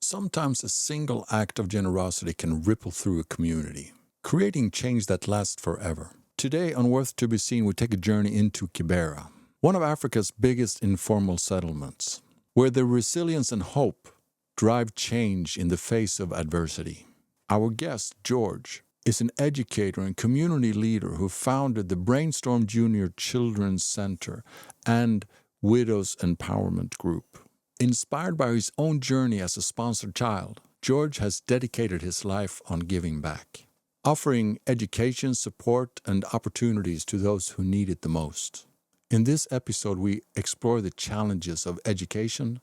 Sometimes a single act of generosity can ripple through a community, creating change that lasts forever. Today on Worth to be Seen, we take a journey into Kibera, one of Africa's biggest informal settlements, where the resilience and hope drive change in the face of adversity. Our guest, George, is an educator and community leader who founded the Brainstorm Junior Children's Center and Widows Empowerment Group. Inspired by his own journey as a sponsored child, George has dedicated his life on giving back, offering education, support, and opportunities to those who need it the most. In this episode, we explore the challenges of education,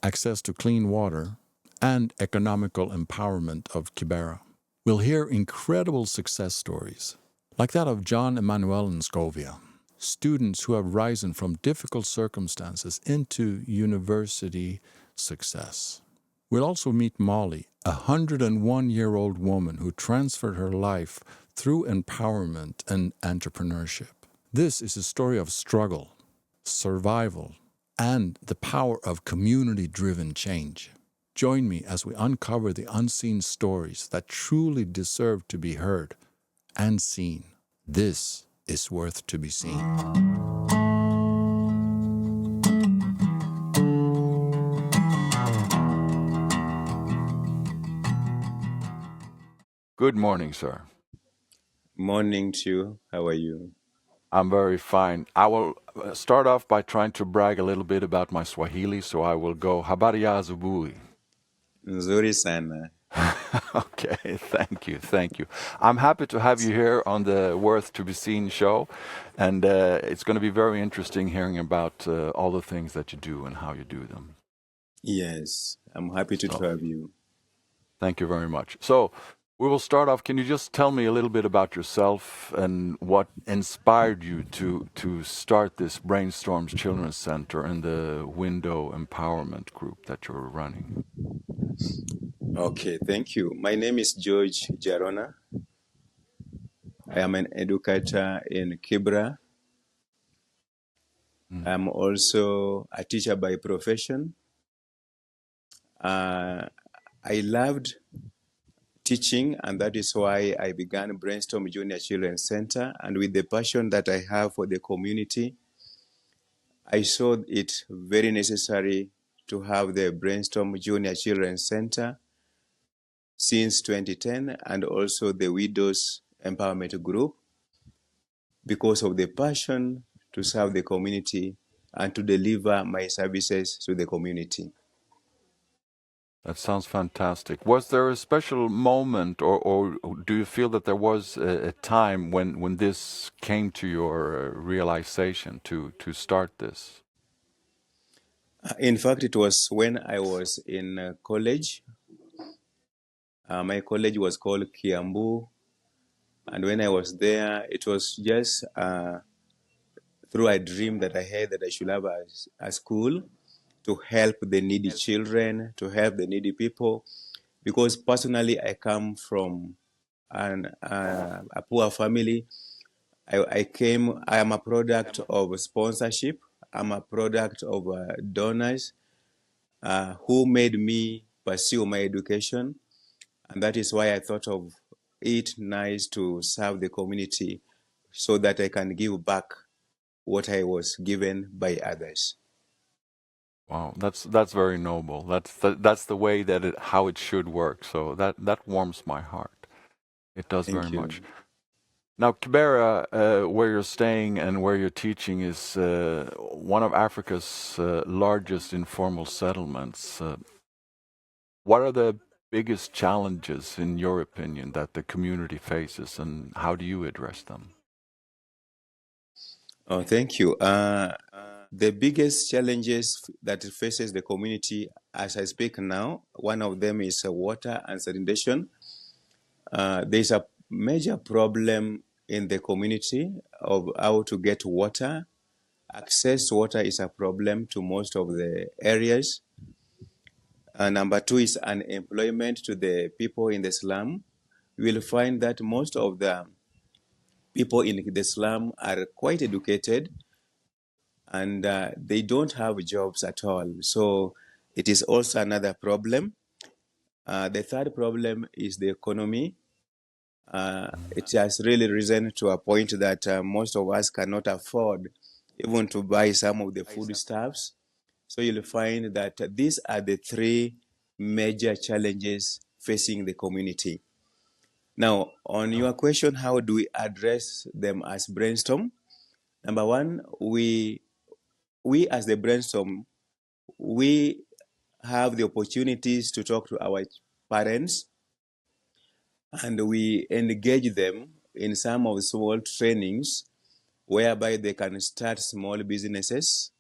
access to clean water, and economical empowerment of Kibera. We'll hear incredible success stories, like that of John Emmanuel in Scovia, students who have risen from difficult circumstances into university success. We'll also meet Molly, a 101-year-old woman who transferred her life through empowerment and entrepreneurship. This is a story of struggle, survival, and the power of community-driven change. Join me as we uncover the unseen stories that truly deserve to be heard and seen. This is Worth to be Seen. Good morning, sir. Morning to you. How are you? I'm very fine. I will start off by trying to brag a little bit about my Swahili, so I will go, habari ya asubuhi. Nzuri sana. Okay, thank you. I'm happy to have you here on the Worth to be Seen show, and it's going to be very interesting hearing about all the things that you do and how you do them. Yes, I'm happy to So, have you. thank you very much. So, we will start off. Can you just tell me a little bit about yourself and what inspired you to start this Brainstorms Children's Center and the Window Empowerment Group that you're running? Okay, thank you. My name is George Jarona. I am an educator in Kibera. I'm also a teacher by profession. I loved teaching, and that is why I began Brainstorm Junior Children's Center. And with the passion that I have for the community, I saw it very necessary to have the Brainstorm Junior Children's Center since 2010, and also the Widows Empowerment Group, because of the passion to serve the community and to deliver my services to the community. That sounds fantastic. Was there a special moment, or do you feel that there was a time when this came to your realization to start this? In fact, it was when I was in college. My college was called Kiambu, and when I was there, it was just through a dream that I had that I should have a school to help the needy children, to help the needy people. Because personally, I come from a poor family. I am a product of sponsorship. I'm a product of donors who made me pursue my education. And that is why I thought of it nice to serve the community so that I can give back what I was given by others. Wow, that's very noble. That's the way that how it should work. So that warms my heart. It does very Thank much. you. Now, Kibera, where you're staying and where you're teaching, is one of Africa's largest informal settlements. What are the biggest challenges, in your opinion, that the community faces, and how do you address them? Oh, thank you. The biggest challenges that faces the community as I speak now, one of them is water and sanitation. There's a major problem in the community of how to get water. Access to water is a problem to most of the areas. Number two is unemployment to the people in the slum. You will find that most of the people in the slum are quite educated, and they don't have jobs at all. So it is also another problem. The third problem is the economy. It has really risen to a point that most of us cannot afford even to buy some of the foodstuffs. So you'll find that these are the three major challenges facing the community. Now, on your question, how do we address them as Brainstorm? Number one, we as the Brainstorm, we have the opportunities to talk to our parents, and we engage them in some of the small trainings whereby they can start small businesses.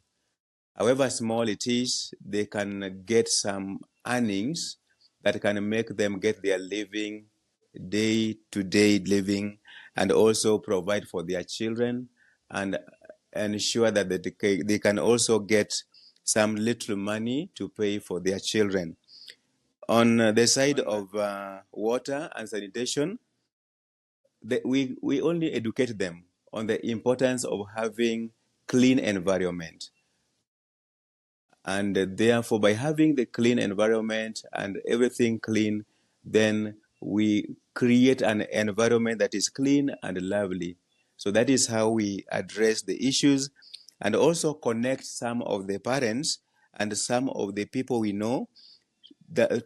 However small it is, they can get some earnings that can make them get their living, day-to-day living, and also provide for their children and ensure that they can also get some little money to pay for their children. On the side of water and sanitation, we only educate them on the importance of having clean environment. And therefore, by having the clean environment and everything clean, then we create an environment that is clean and lovely. So that is how we address the issues and also connect some of the parents and some of the people we know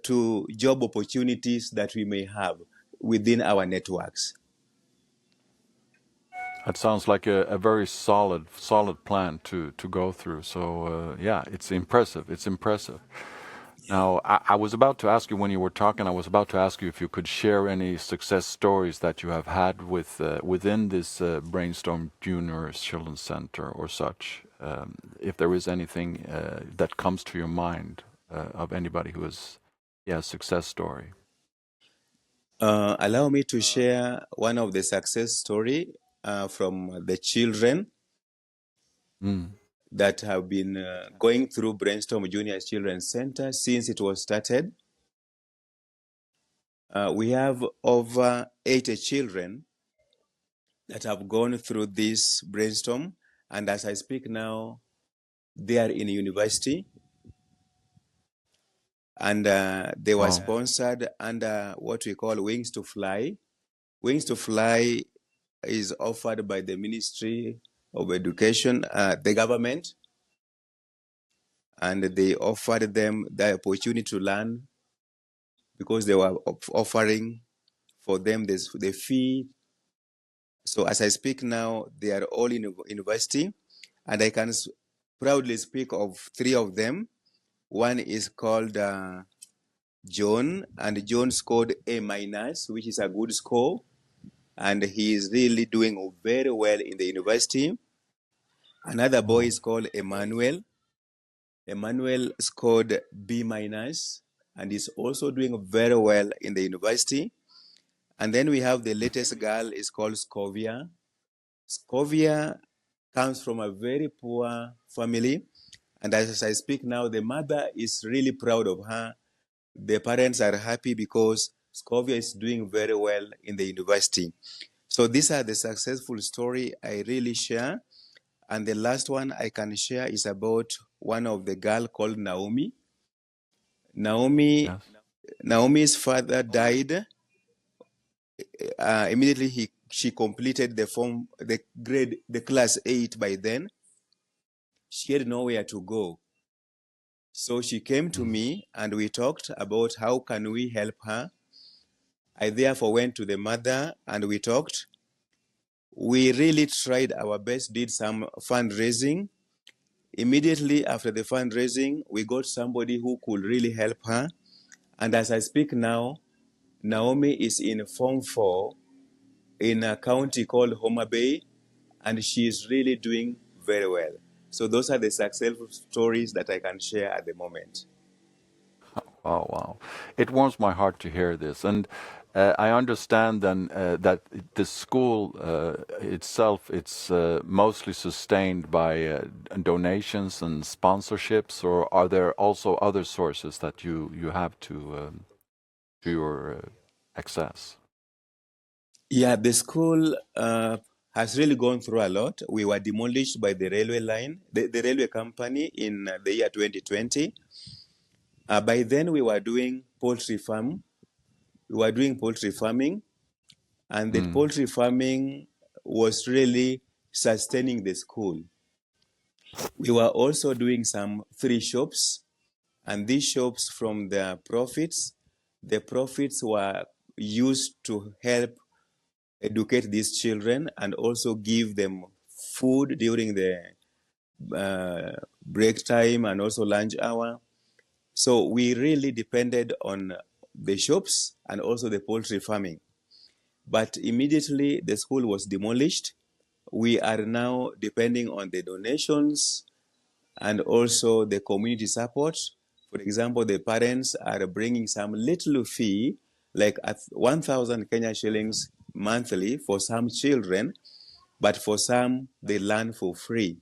to job opportunities that we may have within our networks. That sounds like a very solid plan to go through. So yeah, it's impressive. It's impressive. Now, I was about to ask you when you were talking. I was about to ask you if you could share any success stories that you have had with within this Brainstorm Junior Children's Center or such. If there is anything that comes to your mind of anybody who has, yeah, a success story. Allow me to share one of the success story from the children that have been going through Brainstorm Junior Children's Center since it was started. We have over 80 children that have gone through this Brainstorm, and as I speak now, they are in university, and they were sponsored under what we call Wings to Fly. Wings to Fly is offered by the Ministry of Education, the government, and they offered them the opportunity to learn because they were offering for them the fee. So as I speak now, they are all in university, and I can proudly speak of three of them. One is called John, and John scored A minus, which is a good score, and he is really doing very well in the university. Another boy is called Emmanuel. Emmanuel scored B minus and is also doing very well in the university. And then we have the latest girl is called Scovia. Scovia comes from a very poor family. And as I speak now, the mother is really proud of her. The parents are happy because Scovia is doing very well in the university. So these are the successful story I really share. And the last one I can share is about one of the girl called Naomi. Naomi's father died. Immediately she completed the class 8 by then. She had nowhere to go. So she came to me and we talked about how can we help her. I therefore went to the mother and we talked. We really tried our best, did some fundraising. Immediately after the fundraising, we got somebody who could really help her. And as I speak now, Naomi is in Form 4 in a county called Homa Bay, and she is really doing very well. So those are the successful stories that I can share at the moment. Oh, wow. It warms my heart to hear this. And I understand then that the school itself, it's mostly sustained by donations and sponsorships, or are there also other sources that you have to your access? Yeah, the school has really gone through a lot. We were demolished by the railway line, the railway company in the year 2020. By then, we were doing poultry farm. We were doing poultry farming, and that poultry farming was really sustaining the school. We were also doing some free shops, and these shops, from the profits were used to help educate these children and also give them food during the break time and also lunch hour. So we really depended on the shops and also the poultry farming. But immediately the school was demolished. We are now depending on the donations and also the community support. For example, the parents are bringing some little fee, like at 1,000 Kenya shillings monthly for some children, but for some, they learn for free.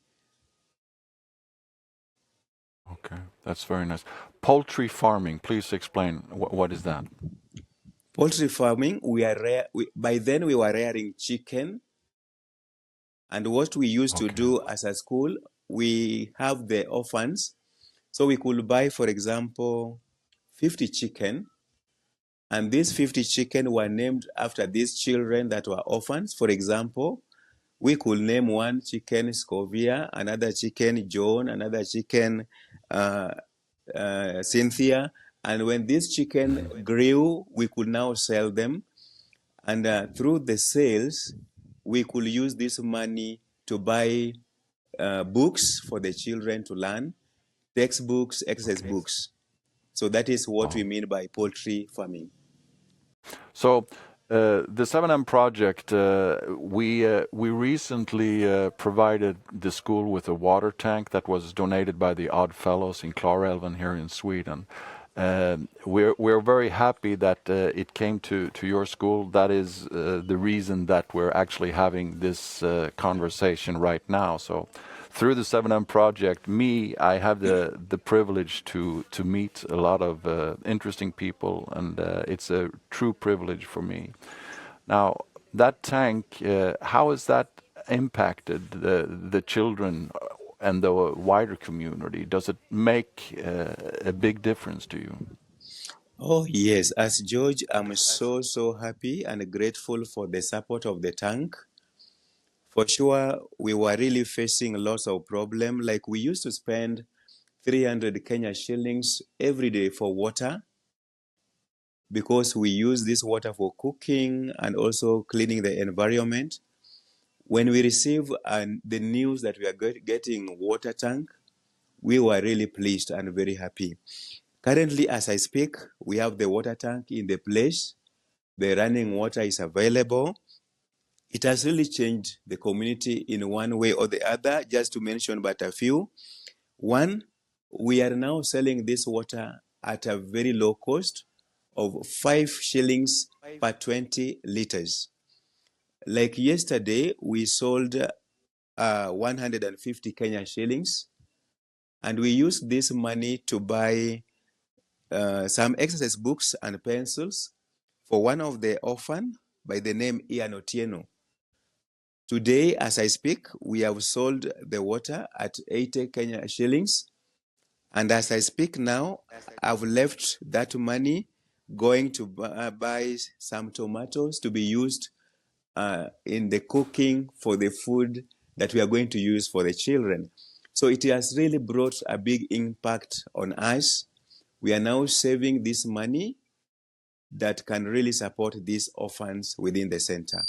Okay, that's very nice. Poultry farming, please explain what is that? Poultry farming, by then we were rearing chicken. And what we used to Okay. do as a school, we have the orphans. So we could buy, for example, 50 chicken. And these 50 chicken were named after these children that were orphans. For example, we could name one chicken Scovia, another chicken John, another chicken Cynthia. And when this chicken grew, we could now sell them. And through the sales, we could use this money to buy books for the children to learn, textbooks, exercise books. So that is what we mean by poultry farming. So the 7M project, we recently provided the school with a water tank that was donated by the Odd Fellows in Klarälven here in Sweden. We're very happy that it came to your school. That is the reason that we're actually having this conversation right now. So through the 7M project, I have the privilege to meet a lot of interesting people, and it's a true privilege for me. Now, that tank, how has that impacted the children and the wider community? Does it make a big difference to you? Oh, yes. As George, I'm so happy and grateful for the support of the tank. For sure, we were really facing lots of problems. Like we used to spend 300 Kenya shillings every day for water because we use this water for cooking and also cleaning the environment. When we received the news that we are getting water tank, we were really pleased and very happy. Currently, as I speak, we have the water tank in the place. The running water is available. It has really changed the community in one way or the other, just to mention but a few. One, we are now selling this water at a very low cost of 5 shillings per 20 liters. Like yesterday, we sold 150 Kenya shillings, and we used this money to buy some exercise books and pencils for one of the orphan by the name Ian Otieno. Today, as I speak, we have sold the water at 80 Kenya shillings. And as I speak now, I've left that money going to buy some tomatoes to be used in the cooking for the food that we are going to use for the children. So it has really brought a big impact on us. We are now saving this money that can really support these orphans within the center.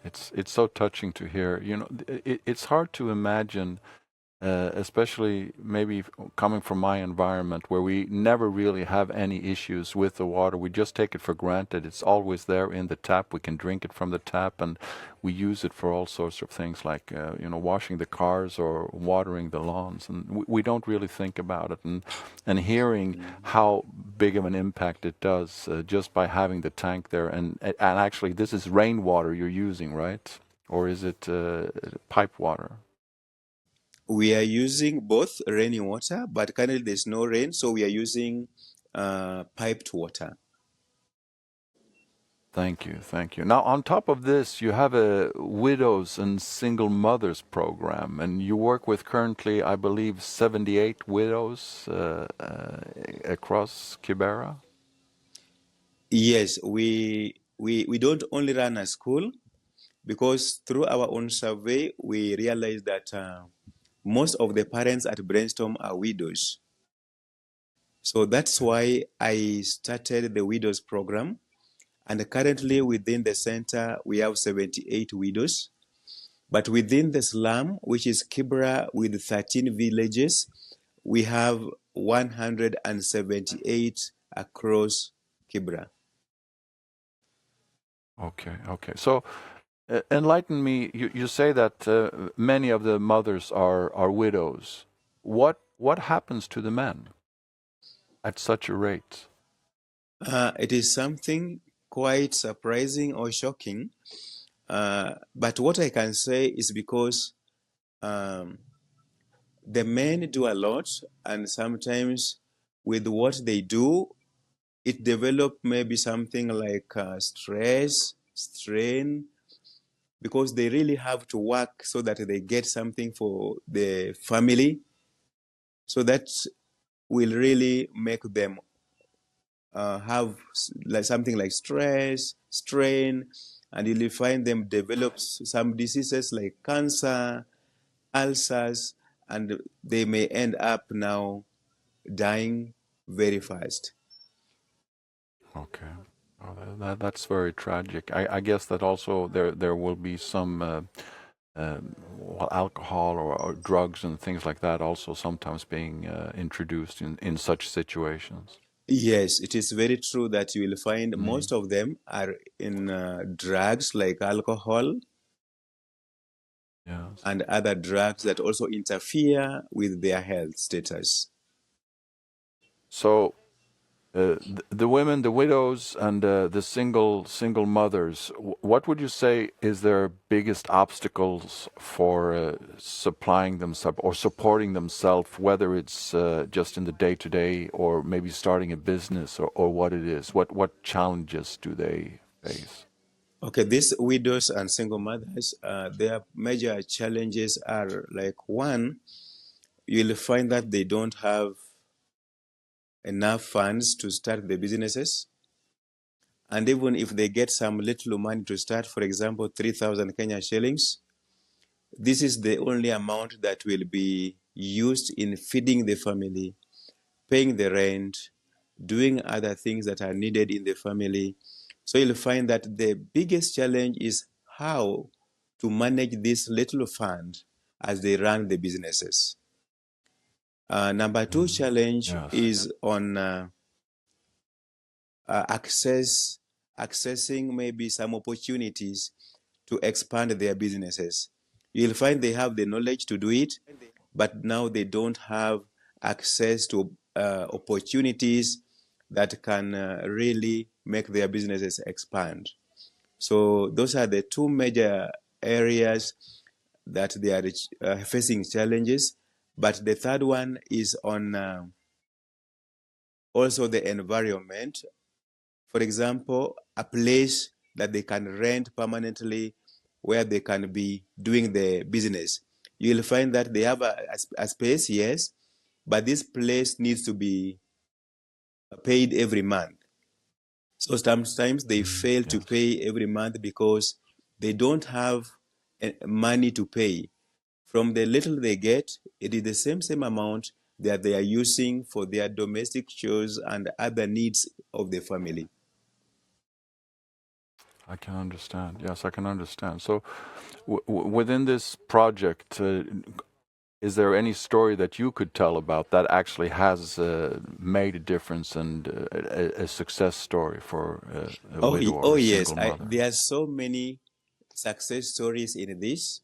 It's so touching to hear. You know, it's hard to imagine, especially maybe coming from my environment where we never really have any issues with the water. We just take it for granted. It's always there in the tap. We can drink it from the tap, and we use it for all sorts of things like, washing the cars or watering the lawns. And we don't really think about it. And hearing how big of an impact it does just by having the tank there. And actually, this is rainwater you're using, right? Or is it pipe water? We are using both rainy water, but currently there's no rain, so we are using piped water. Thank you, thank you. Now, on top of this, you have a widows and single mothers program, and you work with currently, I believe, 78 widows across Kibera. Yes, we don't only run a school, because through our own survey, we realized that most of the parents at Brainstorm are widows. So that's why I started the widows program. And currently within the center, we have 78 widows. But within the slum, which is Kibera with 13 villages, we have 178 across Kibera. Okay, okay. So, enlighten me. You say that many of the mothers are widows. What happens to the men at such a rate? It is something quite surprising or shocking. But what I can say is because um, the men do a lot, and sometimes with what they do, it develop maybe something like stress, strain, because they really have to work so that they get something for the family. So that will really make them have like something like stress, strain, and you'll find them develop some diseases like cancer, ulcers, and they may end up now dying very fast. Okay. Oh, that's very tragic. I guess that also there will be some well, alcohol or drugs and things like that also sometimes being introduced in such situations. Yes, it is very true that you will find Mm. most of them are in drugs like alcohol Yes. and other drugs that also interfere with their health status. So the women, the widows, and the single mothers. What would you say is their biggest obstacles for supplying themselves or supporting themselves, whether it's just in the day to day or maybe starting a business or what it is? What challenges do they face? Okay, these widows and single mothers, their major challenges are like one, you'll find that they don't have enough funds to start the businesses. And even if they get some little money to start, for example, 3,000 Kenya shillings, this is the only amount that will be used in feeding the family, paying the rent, doing other things that are needed in the family. So you'll find that the biggest challenge is how to manage this little fund as they run the businesses. Number two Mm. challenge Yes. is on accessing maybe some opportunities to expand their businesses. You'll find they have the knowledge to do it, but now they don't have access to opportunities that can really make their businesses expand. So those are the two major areas that they are facing challenges. But the third one is on also the environment. For example, a place that they can rent permanently where they can be doing the business. You'll find that they have a space, yes, but this place needs to be paid every month. So sometimes they Mm. fail to Yes. pay every month because they don't have money to pay. From the little they get, it is the same amount that they are using for their domestic chores and other needs of the family. I can understand. Yes, I can understand. So, within this project, is there any story that you could tell about that actually has made a difference and a success story for a Oh, widow or oh a yes, single mother? there are so many success stories in this,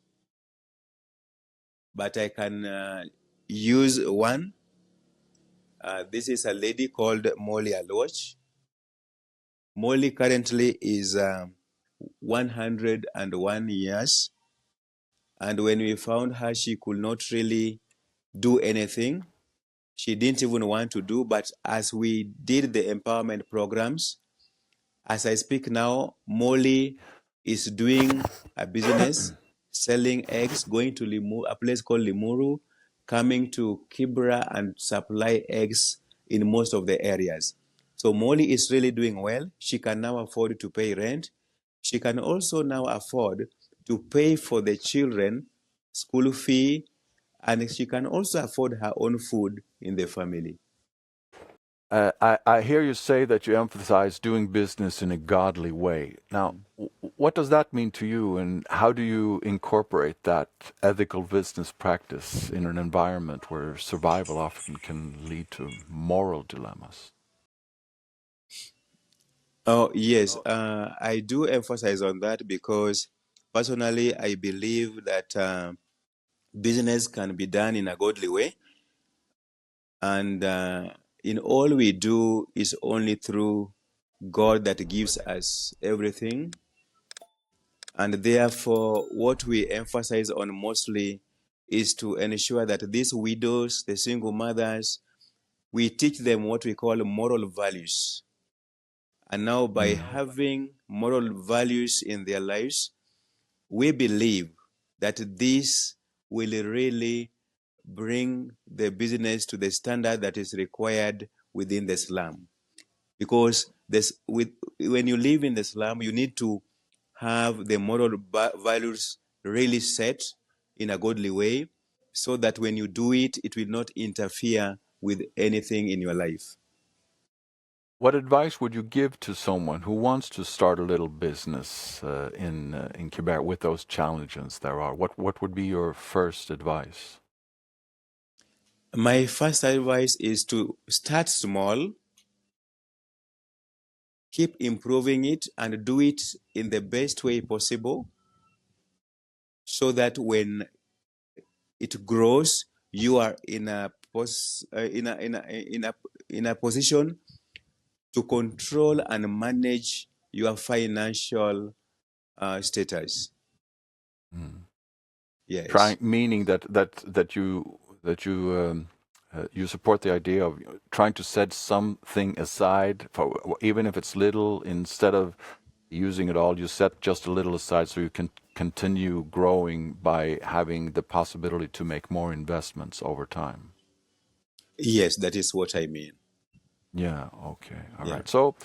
but I can use one. This is a lady called Molly Aloach. Molly currently is 101 years, and when we found her, she could not really do anything. She didn't even want to do, but as we did the empowerment programs, As I speak now, Molly is doing a business selling eggs, going to a place called Limuru, coming to Kibera and supply eggs in most of the areas. So Molly is really doing well. She can now afford to pay rent. She can also now afford to pay for the children school fee, and she can also afford her own food in the family. I hear you say that you emphasize doing business in a godly way. Now, what does that mean to you, and how do you incorporate that ethical business practice in an environment where survival often can lead to moral dilemmas? Oh, yes, I do emphasize on that because personally, I believe that business can be done in a godly way. And in all we do is only through God that gives us everything. And therefore, what we emphasize on mostly is to ensure that these widows, the single mothers, we teach them what we call moral values. And now, by having moral values in their lives, we believe that this will really bring the business to the standard that is required within the slum. Because when you live in the slum, you need to have the moral values really set in a godly way so that when you do it, it will not interfere with anything in your life. What advice would you give to someone who wants to start a little business in Quebec with those challenges there are? What would be your first advice? My first advice is to start small, keep improving it, and do it in the best way possible so that when it grows, you are in a position to control and manage your financial status. Yes. Trying, meaning that you support the idea of trying to set something aside for even if it's little, instead of using it all, you set just a little aside so you can continue growing by having the possibility to make more investments over time. Yes, that is what I mean. Yeah, okay. All Yeah. right. So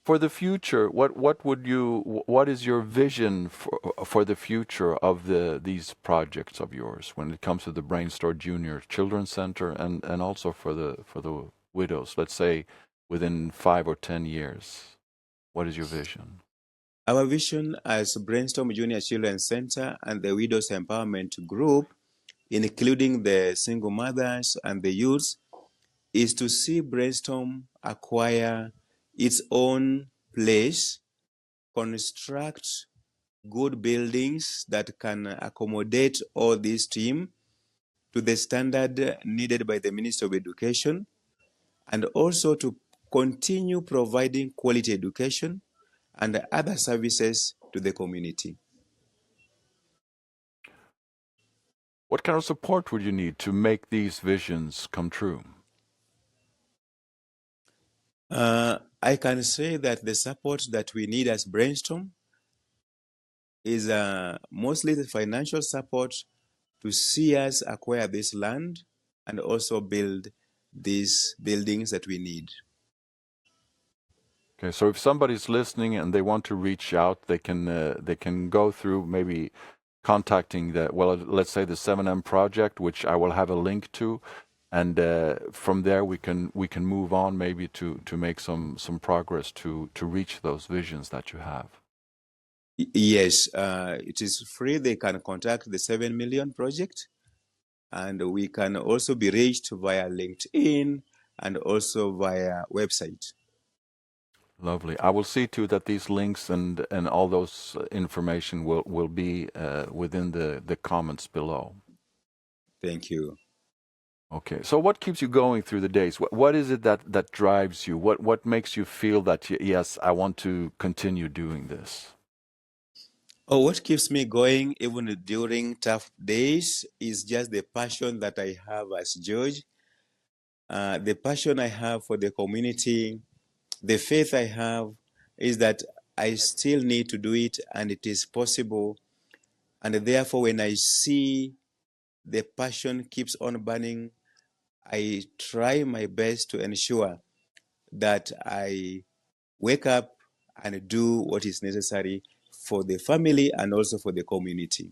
for the future, what is your vision for the future of these projects of yours when it comes to the Brainstorm Junior Children's Center and also for the widows, let's say within 5 or 10 years? What is your vision? Our vision as Brainstorm Junior Children's Center and the Widows Empowerment Group, including the single mothers and the youths, is to see Brainstorm acquire its own place, construct good buildings that can accommodate all this team to the standard needed by the Ministry of Education, and also to continue providing quality education and other services to the community. What kind of support would you need to make these visions come true? I can say that the support that we need as Brainstorm is mostly the financial support to see us acquire this land and also build these buildings that we need. Okay, so if somebody's listening and they want to reach out, they can go through maybe contacting let's say the 7M project, which I will have a link to, and from there we can move on maybe to make some progress to reach those visions that you have. Yes, it is free. They can contact the 7 Million Project, and we can also be reached via LinkedIn and also via website. Lovely. I will see to that these links and all those information will be within the comments below. Thank you. Okay. So what keeps you going through the days? What is it that drives you? What makes you feel that yes, I want to continue doing this? Oh, what keeps me going even during tough days is just the passion that I have as George, the passion I have for the community, the faith I have, is that I still need to do it and it is possible. And therefore, when I see the passion keeps on burning, I try my best to ensure that I wake up and do what is necessary for the family and also for the community.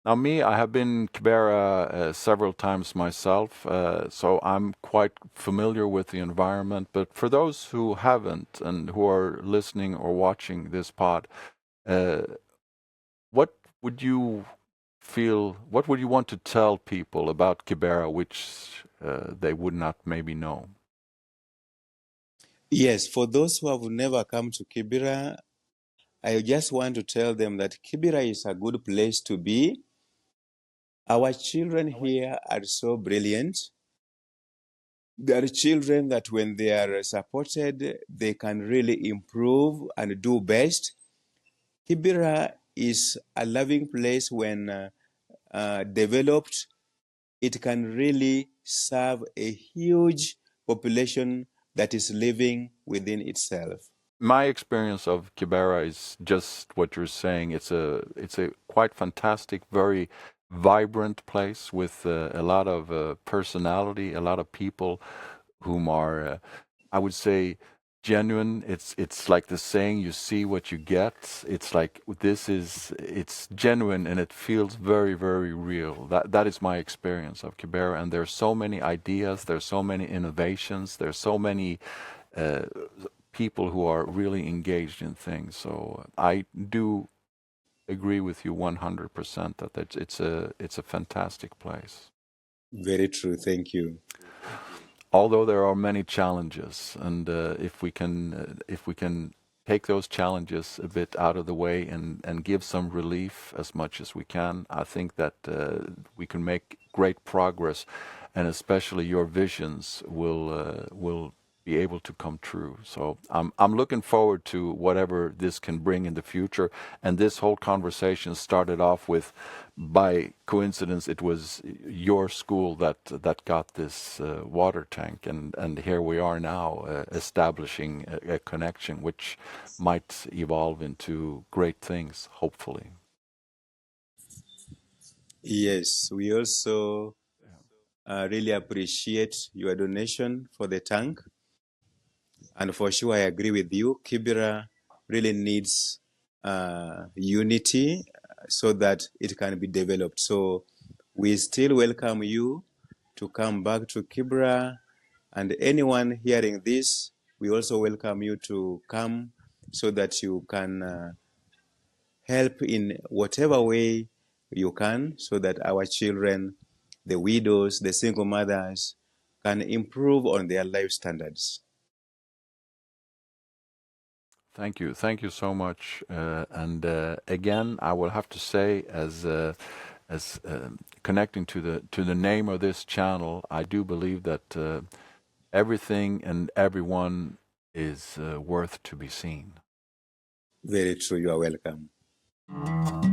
Now, me, I have been in Kibera several times myself, so I'm quite familiar with the environment. But for those who haven't and who are listening or watching this pod, uh, what would you what would you want to tell people about Kibera, which they would not maybe know? Yes, for those who have never come to Kibera, I just want to tell them that Kibera is a good place to be. Our children here are so brilliant. They are children that when they are supported, they can really improve and do best. Kibera is a loving place when developed. It can really serve a huge population that is living within itself. My experience of Kibera is just what you're saying. It's a quite fantastic, very vibrant place with a lot of personality, a lot of people whom are, I would say, genuine. It's like the saying, you see what you get. It's like it's genuine and it feels very, very real. That is my experience of Kibera. And there's so many ideas, there's so many innovations, there's so many uh, people who are really engaged in things. So I do agree with you 100% that it's a fantastic place. Very true. Thank you. Although there are many challenges, and if we can take those challenges a bit out of the way and give some relief as much as we can, I think that we can make great progress, and especially your visions will be able to come true. So I'm looking forward to whatever this can bring in the future. And this whole conversation started off with, by coincidence, it was your school that got this water tank, and here we are now establishing a connection which might evolve into great things, hopefully. Yes, we also really appreciate your donation for the tank. And for sure, I agree with you. Kibera really needs unity so that it can be developed. So we still welcome you to come back to Kibera. And anyone hearing this, we also welcome you to come so that you can help in whatever way you can so that our children, the widows, the single mothers, can improve on their life standards. Thank you so much. And again, I will have to say, as connecting to the name of this channel, I do believe that everything and everyone is worth to be seen. Very true. You are welcome.